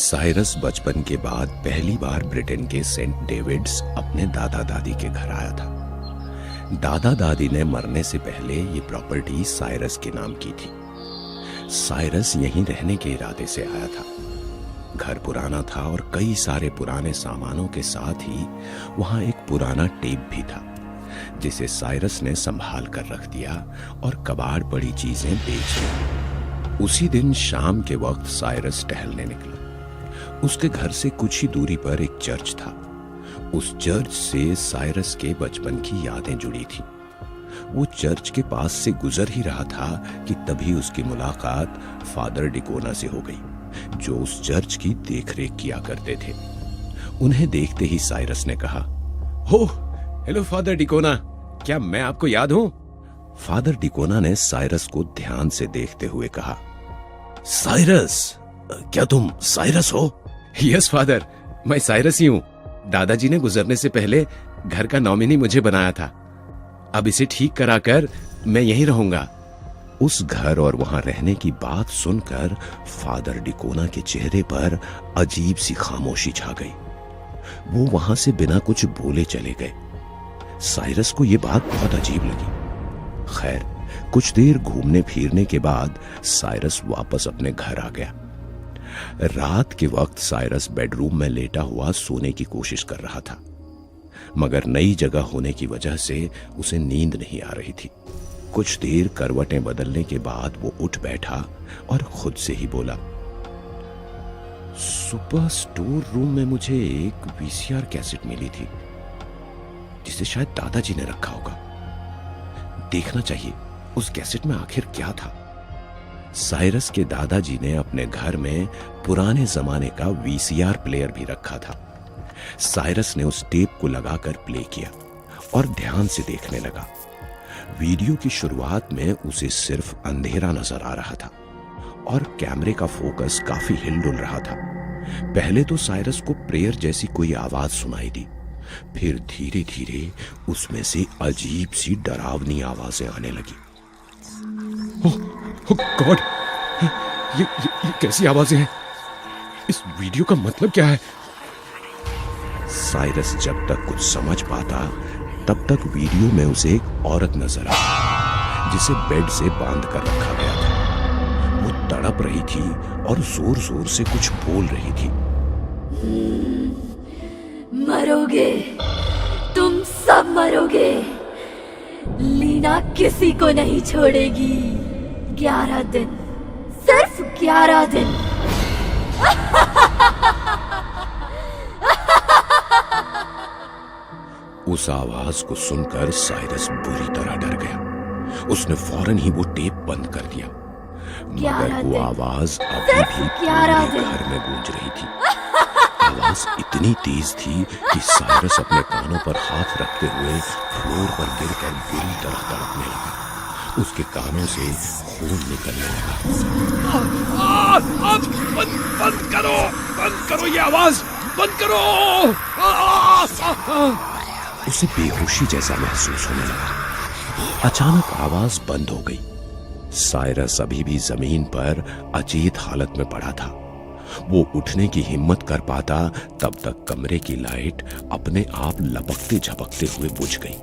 Cyrus बचपन के बाद पहली बार ब्रिटेन के सेंट डेविड्स अपने दादा दादी के घर आया था। दादा दादी ने मरने से पहले ये प्रॉपर्टी साइरस के नाम की थी। साइरस यहीं रहने के इरादे से आया था। घर पुराना था और कई सारे पुराने सामानों के साथ ही वहां एक पुराना टेप भी था, जिसे साइरस ने संभाल कर रख दिया और कबाड़ पड़ी चीजें बेच दी। उसी दिन शाम के वक्त साइरस टहलने निकला। उसके घर से कुछ ही दूरी पर एक चर्च था। उस चर्च से साइरस के बचपन की यादें जुड़ी थी। वो चर्च के पास से गुजर ही रहा था कि तभी उसकी मुलाकात फादर डिकोना से हो गई, जो उस चर्च की देखरेख किया करते थे। उन्हें देखते ही साइरस ने कहा, "हो, हेलो फादर डिकोना, क्या मैं आपको याद हूं?" फादर डिकोना ने साइरस को ध्यान से देखते हुए कहा, "साइरस, क्या तुम साइरस हो?" "यस फादर, मैं साइरस ही हूं। दादाजी ने गुजरने से पहले घर का नॉमिनी मुझे बनाया था। अब इसे ठीक कराकर मैं यहीं रहूंगा।" उस घर और वहां रहने की बात सुनकर फादर डिकोना के चेहरे पर अजीब सी खामोशी छा गई। वो वहां से बिना कुछ बोले चले गए। साइरस को यह बात बहुत अजीब लगी। खैर, कुछ देर घूमने फिरने के बाद साइरस वापस अपने घर आ गया। रात के वक्त साइरस बेडरूम में लेटा हुआ सोने की कोशिश कर रहा था, मगर नई जगह होने की वजह से उसे नींद नहीं आ रही थी। कुछ देर करवटें बदलने के बाद वो उठ बैठा और खुद से ही बोला, "सुबह स्टोर रूम में मुझे एक वीसीआर कैसेट मिली थी, जिसे शायद दादाजी ने रखा होगा। देखना चाहिए उस कैसेट में आखिर क्या था।" साइरस के दादाजी ने अपने घर में पुराने जमाने का वीसीआर प्लेयर भी रखा था। साइरस ने उस टेप को लगाकर प्ले किया और ध्यान से देखने लगा। वीडियो की शुरुआत में उसे सिर्फ अंधेरा नजर आ रहा था और कैमरे का फोकस काफी हिलडुल रहा था। पहले तो साइरस को प्रेयर जैसी कोई आवाज सुनाई दी, फिर धीरे धीरे उसमें से अजीब सी डरावनी आवाजें आने लगी। ओह गॉड, ये कैसी आवाजें हैं? इस वीडियो का मतलब क्या है? साइरस जब तक कुछ समझ पाता तब तक वीडियो में उसे एक औरत नजर आई, जिसे बेड से बांध कर रखा गया था। वो तड़प रही थी और जोर जोर से कुछ बोल रही थी। मरोगे, तुम सब मरोगे। लीना किसी को नहीं छोड़ेगी। 11 दिन, सिर्फ 11 दिन। उस आवाज को सुनकर साइरस बुरी तरह डर गया। उसने फौरन ही वो टेप बंद कर दिया, मगर वो आवाज अभी भी पूरे घर में गूंज रही थी। आवाज इतनी तेज थी कि साइरस अपने कानों पर हाथ रखते हुए फ्लोर पर गिरकर बुरी तरह तड़पने लगा। उसके कानों से खून निकलने लगा। बंद करो ये आवाज, बंद करो। उसे बेहोशी जैसा महसूस होने लगा। अचानक आवाज बंद हो गई। साइरस अभी भी जमीन पर अचेत हालत में पड़ा था। वो उठने की हिम्मत कर पाता तब तक कमरे की लाइट अपने आप लपकते झपकते हुए बुझ गई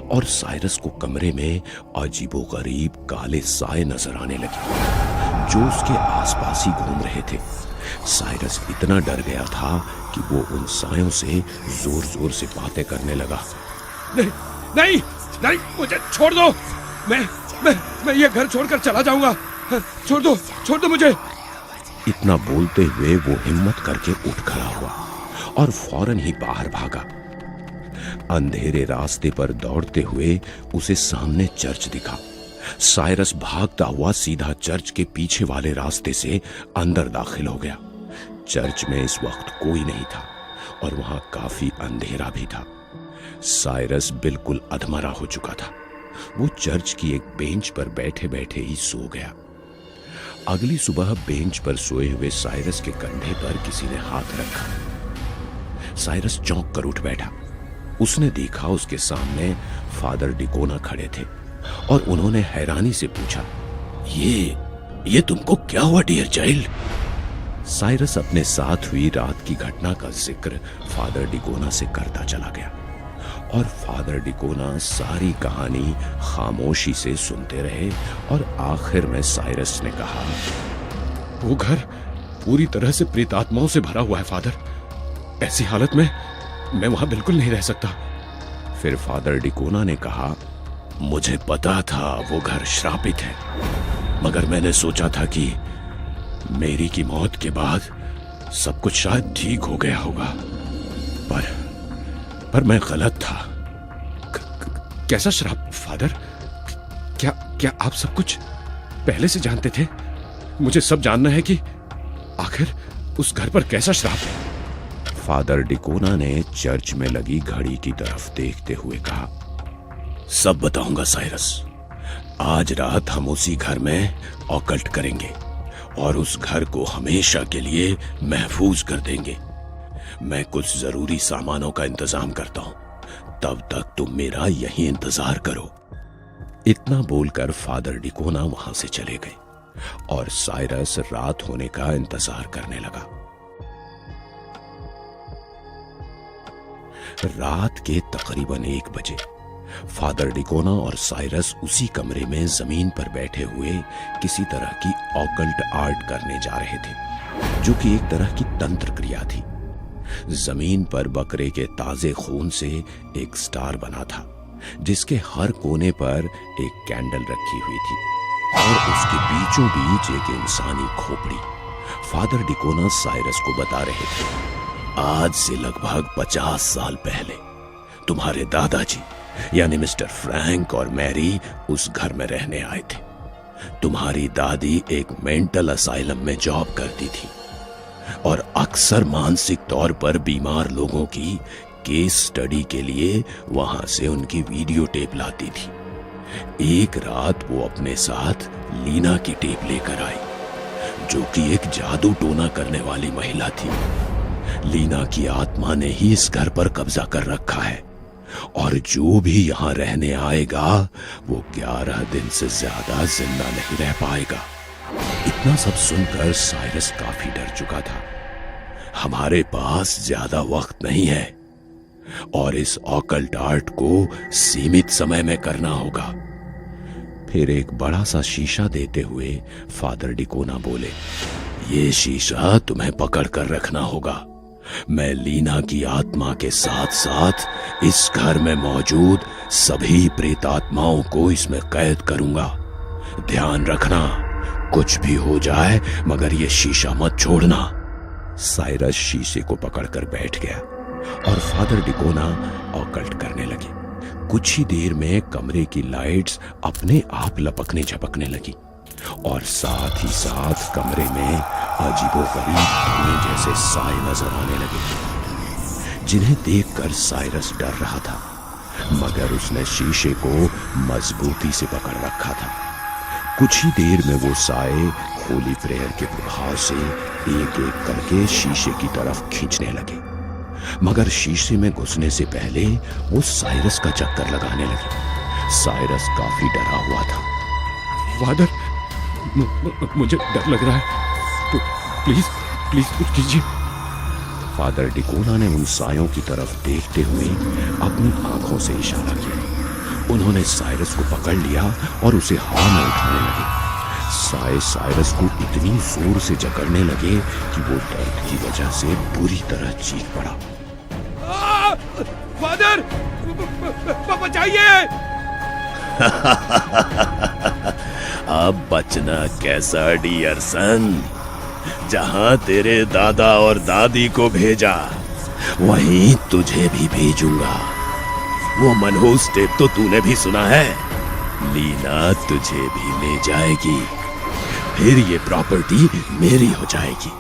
और साइरस को कमरे में अजीबोगरीब काले साए नजर आने लगे, जो उसके आसपास ही घूम रहे थे। साइरस इतना डर गया था कि वो उन सायों से जोर जोर से बातें करने लगा। नहीं नहीं नहीं, मुझे छोड़ दो। मैं ये घर छोड़कर चला जाऊंगा। छोड़ दो मुझे। इतना बोलते हुए वो हिम्मत करके उठ खड़ा हुआ और फौरन ही बाहर भागा। अंधेरे रास्ते पर दौड़ते हुए उसे सामने चर्च दिखा। साइरस भागता हुआ सीधा चर्च के पीछे वाले रास्ते से अंदर दाखिल हो गया। चर्च में इस वक्त कोई नहीं था और वहां काफी अंधेरा भी था। साइरस बिल्कुल अधमरा हो चुका था। वो चर्च की एक बेंच पर बैठे बैठे ही सो गया। अगली सुबह बेंच पर सोए हुए साइरस के कंधे पर किसी ने हाथ रखा। साइरस चौंक कर उठ बैठा। उसने देखा उसके सामने फादर डिकोना खड़े थे और उन्होंने हैरानी से पूछा, ये तुमको क्या हुआ डियर चाइल्ड? साइरस अपने साथ हुई रात की घटना का जिक्र फादर डिकोना से करता चला गया और फादर डिकोना सारी कहानी खामोशी से सुनते रहे और आखिर में साइरस ने कहा, वो घर पूरी तरह से प्रेतात्माओं से भरा हुआ है फादर। ऐसी हालत में मैं वहां बिल्कुल नहीं रह सकता। फिर फादर डिकोना ने कहा, मुझे पता था वो घर श्रापित है, मगर मैंने सोचा था कि मेरी की मौत के बाद सब कुछ शायद ठीक हो गया होगा, पर मैं गलत था। कैसा श्राप फादर? क्या आप सब कुछ पहले से जानते थे? मुझे सब जानना है कि आखिर उस घर पर कैसा श्राप है। फादर डिकोना ने चर्च में लगी घड़ी की तरफ देखते हुए कहा, सब बताऊंगा साइरस। आज रात हम उसी घर में ऑकल्ट करेंगे और उस घर को हमेशा के लिए महफूज कर देंगे। मैं कुछ जरूरी सामानों का इंतजाम करता हूं, तब तक तुम मेरा यही इंतजार करो। इतना बोलकर फादर डिकोना वहां से चले गए और साइरस रात होने का इंतजार करने लगा। रात के तकरीबन 1 बजे फादर डिकोना और साइरस उसी कमरे में जमीन पर बैठे हुए किसी तरह की ऑकल्ट आर्ट करने जा रहे थे, जो कि एक तरह की तंत्र क्रिया थी। जमीन पर बकरे के ताजे खून से एक स्टार बना था, जिसके हर कोने पर एक कैंडल रखी हुई थी और उसके बीचों बीच एक इंसानी खोपड़ी। फादर डिकोना साइरस को बता रहे थे, आज से लगभग 50 साल पहले तुम्हारे दादाजी यानी मिस्टर फ्रैंक और मैरी उस घर में रहने आए थे। तुम्हारी दादी एक मेंटल असाइलम में जॉब करती थी और अक्सर मानसिक तौर पर बीमार लोगों की केस स्टडी के लिए वहां से उनकी वीडियो टेप लाती थी। एक रात वो अपने साथ लीना की टेप लेकर आई, जो कि एक जादू टोना करने वाली महिला थी। लीना की आत्मा ने ही इस घर पर कब्जा कर रखा है और जो भी यहां रहने आएगा वो 11 दिन से ज्यादा जिंदा नहीं रह पाएगा। इतना सब सुनकर साइरस काफी डर चुका था। हमारे पास ज्यादा वक्त नहीं है और इस ऑकल्ट आर्ट को सीमित समय में करना होगा। फिर एक बड़ा सा शीशा देते हुए फादर डिकोना बोले, ये शीशा तुम्हें पकड़ कर रखना होगा। मैं लीना की आत्मा के साथ साथ इस घर में मौजूद सभी प्रेतात्माओं को इसमें कैद करूंगा। ध्यान रखना, कुछ भी हो जाए मगर ये शीशा मत छोड़ना। साइरस शीशे को पकड़कर बैठ गया और फादर डिकोना ऑकल्ट करने लगे। कुछ ही देर में कमरे की लाइट्स अपने आप लपकने झपकने लगी और साथ ही साथ कमरे में अजीबोगरीब धुएं जैसे साए नजर आने लगे, जिन्हें देखकर साइरस डर रहा था, मगर उसने शीशे को मजबूती से पकड़ रखा था। कुछ ही देर में वो साए होली प्रेयर के प्रभाव से एक एक करके शीशे की तरफ खींचने लगे, मगर शीशे में घुसने से पहले वो साइरस का चक्कर लगाने लगे। साइरस काफी डरा हुआ था। फादर, मुझे डर लग रहा है, तो प्लीज कुछ कीजिए। फादर डिकोना ने उन सायों की तरफ देखते हुए अपनी आंखों से इशारा किया। उन्होंने साइरस को पकड़ लिया और उसे हवा में उठाने लगे। साए साइरस को इतनी जोर से जकड़ने लगे कि वो दर्द की वजह से बुरी तरह चीख पड़ा। फादर, बचाइए! अब बचना कैसा डियर सन? जहां तेरे दादा और दादी को भेजा वहीं तुझे भी भेजूंगा। वो मनहूस टेप तो तूने भी सुना है। लीना तुझे भी ले जाएगी, फिर ये प्रॉपर्टी मेरी हो जाएगी,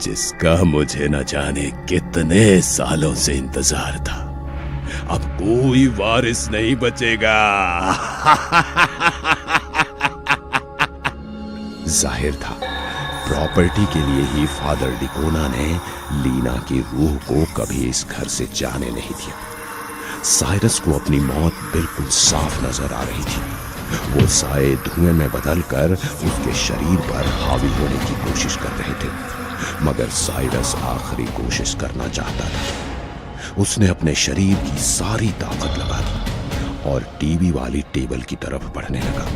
जिसका मुझे न जाने कितने सालों से इंतजार था। अब कोई वारिस नहीं बचेगा। जाहिर था प्रॉपर्टी के लिए ही फादर डिकोना ने लीना की रूह को कभी इस घर से जाने नहीं दिया। साइरस को अपनी मौत बिल्कुल साफ नजर आ रही थी। वो साए धुएं में बदलकर उसके शरीर पर हावी होने की कोशिश कर रहे थे। मगर साइरस आखिरी कोशिश करना चाहता था। उसने अपने शरीर की सारी ताकत लगा दी और टीवी वाली टेबल की तरफ बढ़ने लगा,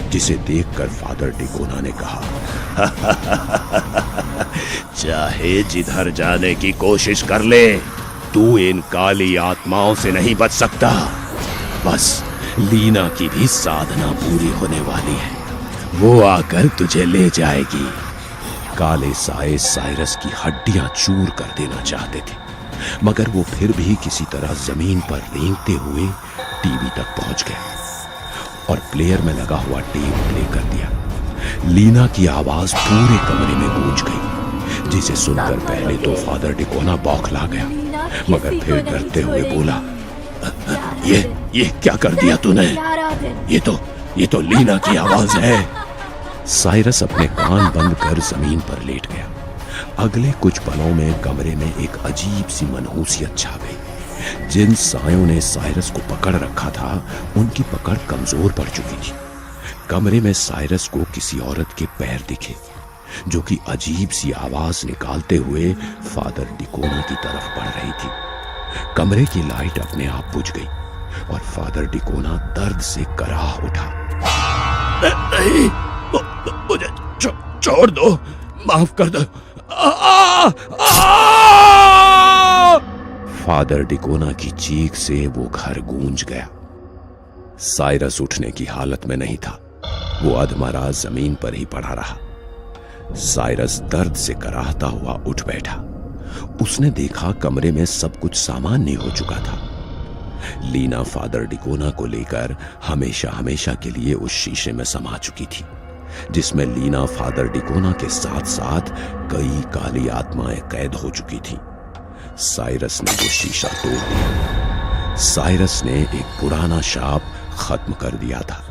जिसे देखकर फादर डिकोना ने कहा, चाहे जिधर जाने की कोशिश कर ले, तू इन काली आत्माओं से नहीं बच सकता। बस लीना की भी साधना पूरी होने वाली है, वो आकर तुझे ले जाएगी। काले साए साइरस की हड्डियां चूर कर देना चाहते थे, मगर वो फिर भी किसी तरह जमीन पर रेंगते हुए टीवी तक पहुंच गया और प्लेयर में लगा हुआ टेप प्ले कर दिया। लीना की आवाज पूरे कमरे में गूंज गई, जिसे सुनकर पहले तो फादर डिकोना बौखला गया, मगर फिर डरते हुए बोला, ये क्या कर दिया तूने? ये तो लीना की आवाज है। साइरस अपने कान बंद कर जमीन पर लेट गया। अगले कुछ पलों में कमरे में एक अजीब सी मनहूसियत छा गई। जिन सायों ने साइरस को पकड़ रखा था, उनकी पकड़ कमजोर पड़ चुकी थी। कमरे में साइरस को किसी औरत के पैर दिखे, जो कि अजीब सी आवाज निकालते हुए फादर डिकोना की तरफ बढ़ रही थी। कमरे की लाइट अपने आप बुझ गई और फादर डिकोना दर्द से कराह उठा। नहीं, मुझे छोड़ दो, माफ कर दो। फादर डिकोना की चीख से वो घर गूंज गया। साइरस उठने की हालत में नहीं था, वो अधमरा जमीन पर ही पड़ा रहा। साइरस दर्द से कराहता हुआ उठ बैठा। उसने देखा कमरे में सब कुछ सामान्य हो चुका था। लीना फादर डिकोना को लेकर हमेशा हमेशा के लिए उस शीशे में समा चुकी थी, जिसमें लीना फादर डिकोना के साथ साथ कई काली आत्माएं कैद हो चुकी थी। साइरस ने वो शीशा तोड़ दिया। साइरस ने एक पुराना शाप खत्म कर दिया था।